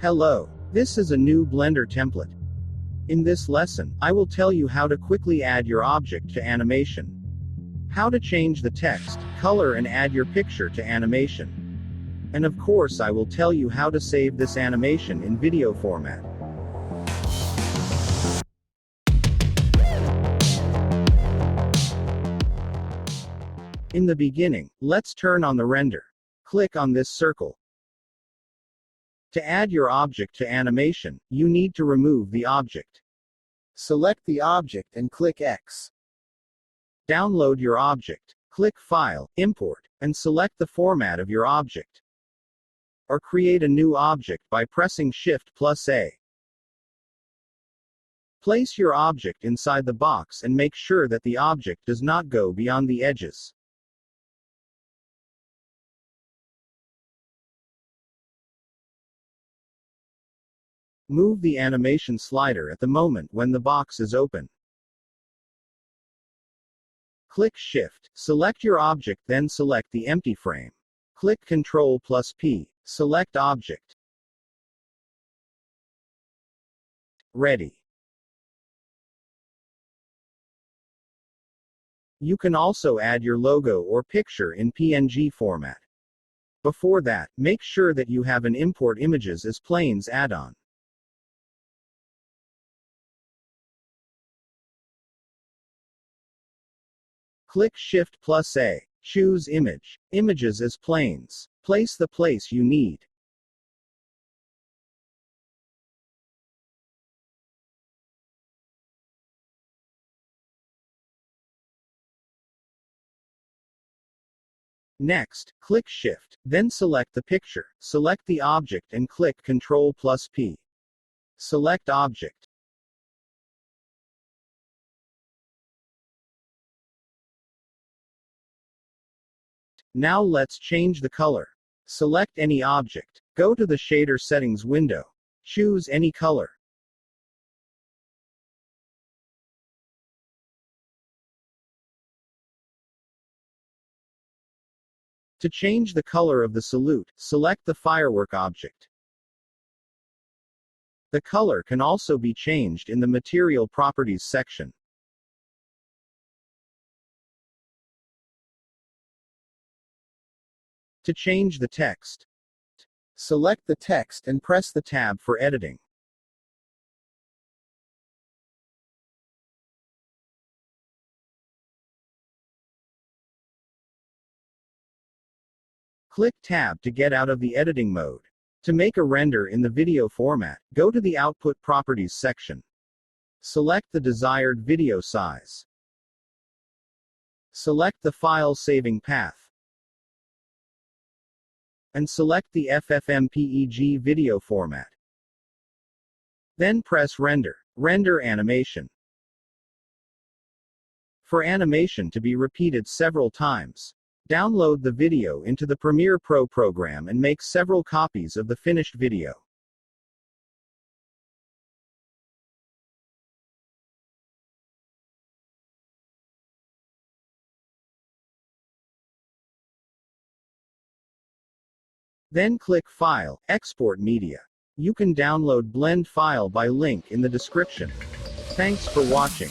Hello. This is a new Blender template. In this lesson, I will tell you how to quickly add your object to animation. How to change the text, color and add your picture to animation. And of course I will tell you how to save this animation in video format. In the beginning, let's turn on the render. Click on this circle. To add your object to animation, you need to remove the object. Select the object and click X. Download your object. Click File, Import, and select the format of your object. Or create a new object by pressing Shift+A. Place your object inside the box and make sure that the object does not go beyond the edges. Move the animation slider at the moment when the box is open. Click Shift, select your object, then select the empty frame. Click Ctrl+P, select Object. Ready. You can also add your logo or picture in PNG format. Before that, make sure that you have an Import Images as Planes add-on. Click Shift+A. Choose Image. Images as Planes. Place the place you need. Next, click Shift, then select the picture. Select the object and click Ctrl+P. Select Object. Now let's change the color. Select any object. Go to the Shader Settings window. Choose any color. To change the color of the salute, select the firework object. The color can also be changed in the Material Properties section. To change the text, select the text and press the tab for editing. Click Tab to get out of the editing mode. To make a render in the video format, go to the Output Properties section. Select the desired video size. Select the file saving path. And select the FFmpeg video format. Then press Render. Render animation. For animation to be repeated several times, download the video into the Premiere Pro program and make several copies of the finished video. Then click File, Export Media. You can download blend file by link in the description. Thanks for watching.